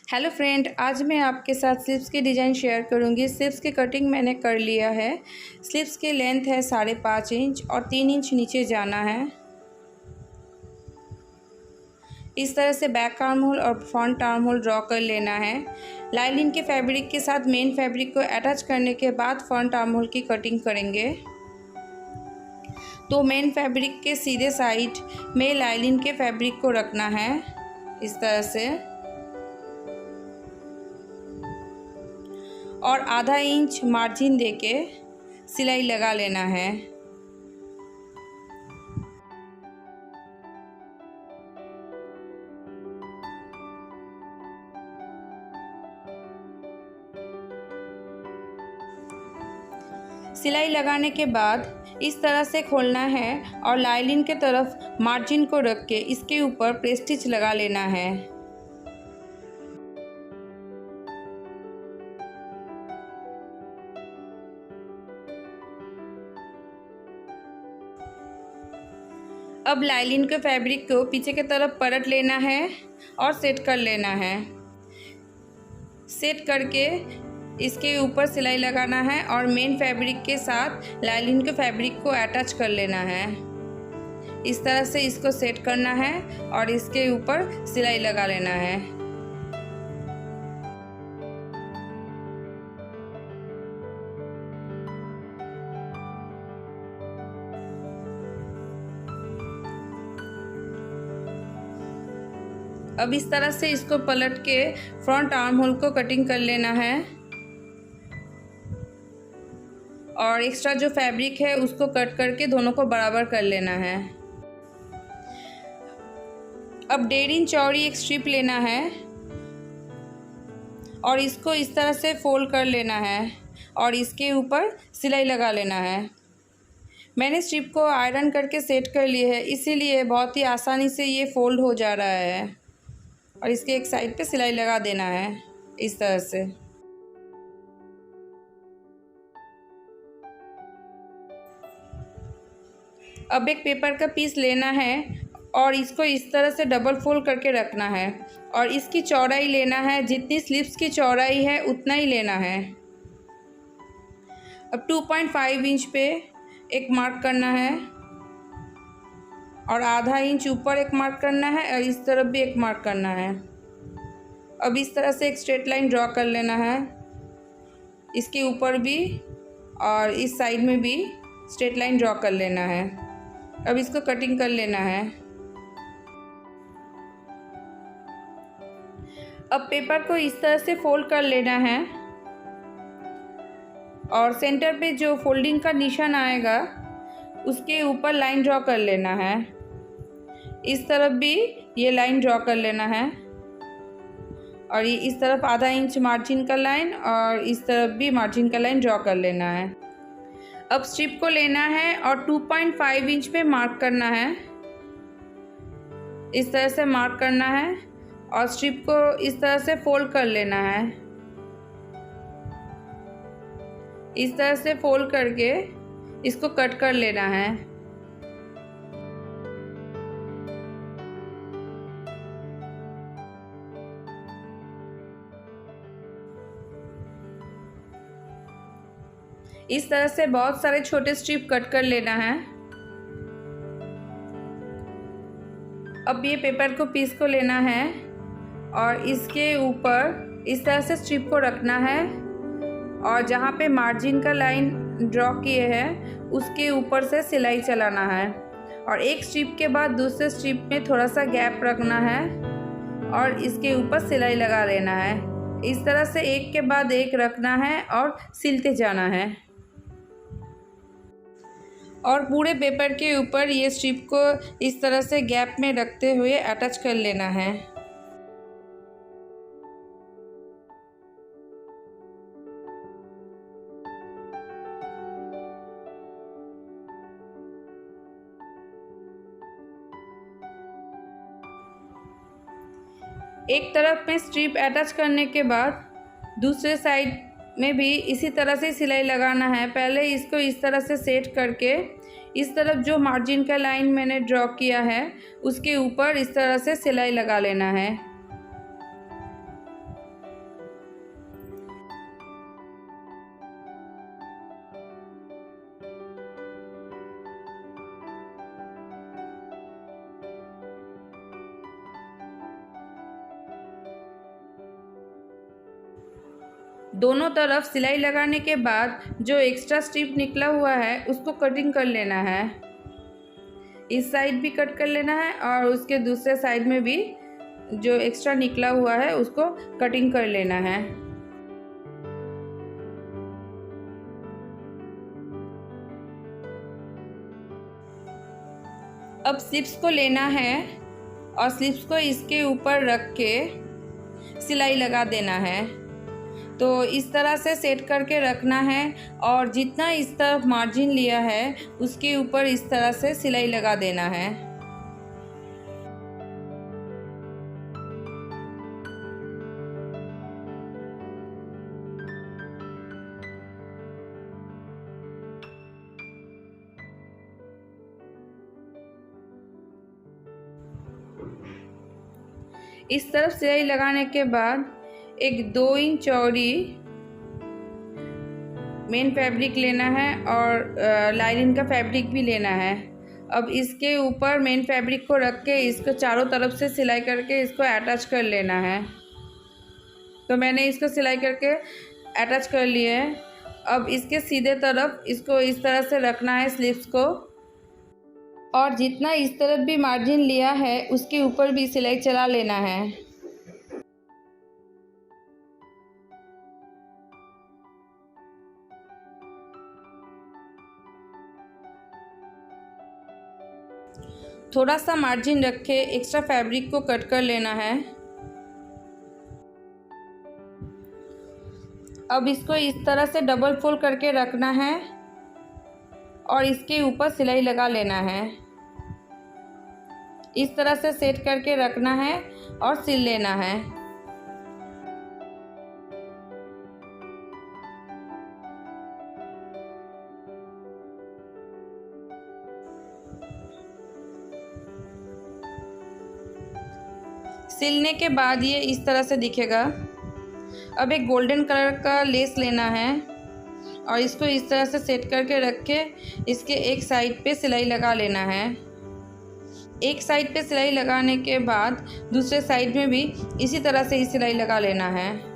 Hello friend, आज मैं आपके साथ स्लीव्स की डिज़ाइन शेयर करूंगी। स्लीव्स की कटिंग मैंने कर लिया है। स्लीव्स की लेंथ है 5.5 इंच और 3 इंच नीचे जाना है। इस तरह से बैक आर्म होल और फ्रंट आर्म होल ड्रॉ कर लेना है। लाइनिंग के फैब्रिक के साथ मेन फैब्रिक को अटैच करने के बाद फ्रंट आर्म होल की कटिंग करेंगे। तो मेन फैब्रिक के सीधे साइड में लाइनिंग के फैब्रिक को रखना है इस तरह से, और आधा इंच मार्जिन देके सिलाई लगा लेना है। सिलाई लगाने के बाद इस तरह से खोलना है और लाइनिंग के तरफ मार्जिन को रख के इसके ऊपर प्रेस स्टिच लगा लेना है। अब लाइनिंग के फैब्रिक को पीछे की तरफ पलट लेना है और सेट कर लेना है। सेट करके इसके ऊपर सिलाई लगाना है और मेन फैब्रिक के साथ लाइनिंग के फैब्रिक को अटैच कर लेना है। इस तरह से इसको सेट करना है और इसके ऊपर सिलाई लगा लेना है। अब इस तरह से इसको पलट के फ्रंट आर्म होल को कटिंग कर लेना है और एक्स्ट्रा जो फैब्रिक है उसको कट करके दोनों को बराबर कर लेना है। अब 1.5 इंच चौड़ी एक स्ट्रिप लेना है और इसको इस तरह से फोल्ड कर लेना है और इसके ऊपर सिलाई लगा लेना है। मैंने स्ट्रिप को आयरन करके सेट कर लिया है, इसीलिए बहुत ही आसानी से ये फोल्ड हो जा रहा है। और इसके एक साइड पे सिलाई लगा देना है इस तरह से। अब एक पेपर का पीस लेना है और इसको इस तरह से डबल फोल्ड करके रखना है और इसकी चौड़ाई लेना है, जितनी स्लीव्स की चौड़ाई है उतना ही लेना है। अब 2.5 इंच पे एक मार्क करना है और आधा इंच ऊपर एक मार्क करना है और इस तरफ भी एक मार्क करना है। अब इस तरह से एक स्ट्रेट लाइन ड्रॉ कर लेना है, इसके ऊपर भी और इस साइड में भी स्ट्रेट लाइन ड्रॉ कर लेना है। अब इसको कटिंग कर लेना है। अब पेपर को इस तरह से फोल्ड कर लेना है और सेंटर पे जो फोल्डिंग का निशान आएगा उसके ऊपर लाइन ड्रॉ कर लेना है। इस तरफ भी ये लाइन ड्रॉ कर लेना है और ये इस तरफ आधा इंच मार्जिन का लाइन और इस तरफ भी मार्जिन का लाइन ड्रॉ कर लेना है। अब स्ट्रिप को लेना है और 2.5 इंच पे मार्क करना है। इस तरह से मार्क करना है और स्ट्रिप को इस तरह से फोल्ड कर लेना है। इस तरह से फोल्ड करके इसको कट कर लेना है। इस तरह से बहुत सारे छोटे स्ट्रिप कट कर लेना है। अब ये पेपर को पीस को लेना है और इसके ऊपर इस तरह से स्ट्रिप को रखना है और जहाँ पे मार्जिन का लाइन ड्रॉ किए हैं उसके ऊपर से सिलाई चलाना है और एक स्ट्रिप के बाद दूसरे स्ट्रिप में थोड़ा सा गैप रखना है और इसके ऊपर सिलाई लगा लेना है। इस तरह से एक के बाद एक रखना है और सिलते जाना है और पूरे पेपर के ऊपर ये स्ट्रिप को इस तरह से गैप में रखते हुए अटैच कर लेना है। एक तरफ में स्ट्रिप अटैच करने के बाद दूसरे साइड में भी इसी तरह से सिलाई लगाना है। पहले इसको इस तरह से सेट करके इस तरफ जो मार्जिन का लाइन मैंने ड्रॉ किया है उसके ऊपर इस तरह से सिलाई लगा लेना है। दोनों तरफ सिलाई लगाने के बाद जो एक्स्ट्रा स्ट्रिप निकला हुआ है उसको कटिंग कर लेना है। इस साइड भी कट कर लेना है और उसके दूसरे साइड में भी जो एक्स्ट्रा निकला हुआ है उसको कटिंग कर लेना है। अब स्लिप्स को लेना है और स्लिप्स को इसके ऊपर रख के सिलाई लगा देना है। तो इस तरह से सेट करके रखना है और जितना इस तरफ मार्जिन लिया है उसके ऊपर इस तरह से सिलाई लगा देना है। इस तरफ सिलाई लगाने के बाद एक 2 इंच चौड़ी मेन फैब्रिक लेना है और लाइनिंग का फैब्रिक भी लेना है। अब इसके ऊपर मेन फैब्रिक को रख के इसको चारों तरफ से सिलाई करके इसको अटैच कर लेना है। तो मैंने इसको सिलाई करके अटैच कर लिया है। अब इसके सीधे तरफ इसको इस तरह से रखना है स्लीव्स को, और जितना इस तरफ भी मार्जिन लिया है उसके ऊपर भी सिलाई चला लेना है। थोड़ा सा मार्जिन रख के एक्स्ट्रा फैब्रिक को कट कर लेना है। अब इसको इस तरह से डबल फोल्ड करके रखना है और इसके ऊपर सिलाई लगा लेना है। इस तरह से सेट करके रखना है और सिल लेना है। सिलने के बाद ये इस तरह से दिखेगा। अब एक गोल्डन कलर का लेस लेना है और इसको इस तरह से सेट करके रख के इसके एक साइड पे सिलाई लगा लेना है। एक साइड पे सिलाई लगाने के बाद दूसरे साइड में भी इसी तरह से ही सिलाई लगा लेना है।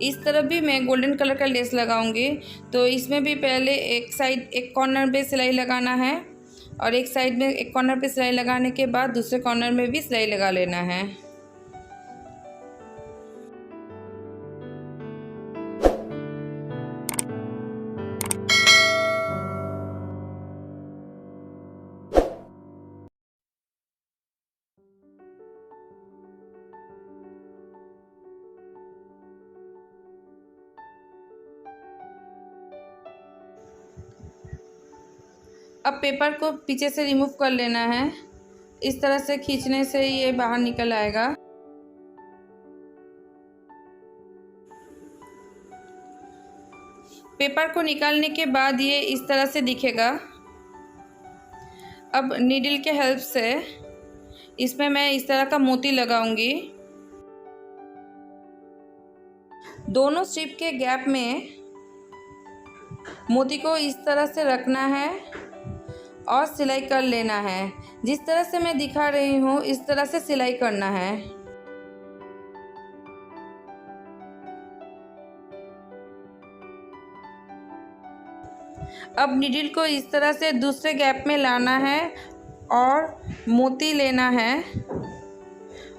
इस तरफ भी मैं गोल्डन कलर का लेस लगाऊंगी। तो इसमें भी पहले एक साइड एक कॉर्नर पे सिलाई लगाना है और एक साइड में एक कॉर्नर पे सिलाई लगाने के बाद दूसरे कॉर्नर में भी सिलाई लगा लेना है। अब पेपर को पीछे से रिमूव कर लेना है। इस तरह से खींचने से ये बाहर निकल आएगा। पेपर को निकालने के बाद ये इस तरह से दिखेगा। अब नीडल के हेल्प से इसमें मैं इस तरह का मोती लगाऊंगी। दोनों स्ट्रिप के गैप में मोती को इस तरह से रखना है और सिलाई कर लेना है। जिस तरह से मैं दिखा रही हूँ इस तरह से सिलाई करना है। अब नीडल को इस तरह से दूसरे गैप में लाना है और मोती लेना है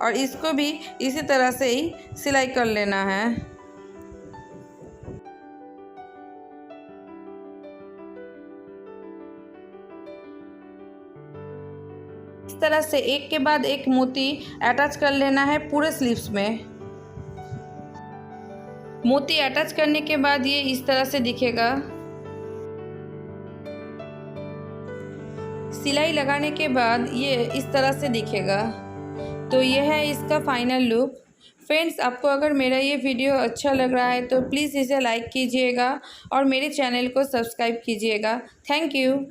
और इसको भी इसी तरह से ही सिलाई कर लेना है। इस तरह से एक के बाद एक मोती अटैच कर लेना है पूरे स्लीव्स में। मोती अटैच करने के बाद ये इस तरह से दिखेगा। सिलाई लगाने के बाद ये इस तरह से दिखेगा। तो ये है इसका फाइनल लुक। फ्रेंड्स, आपको अगर मेरा ये वीडियो अच्छा लग रहा है तो प्लीज़ इसे लाइक कीजिएगा और मेरे चैनल को सब्सक्राइब कीजिएगा। Thank you.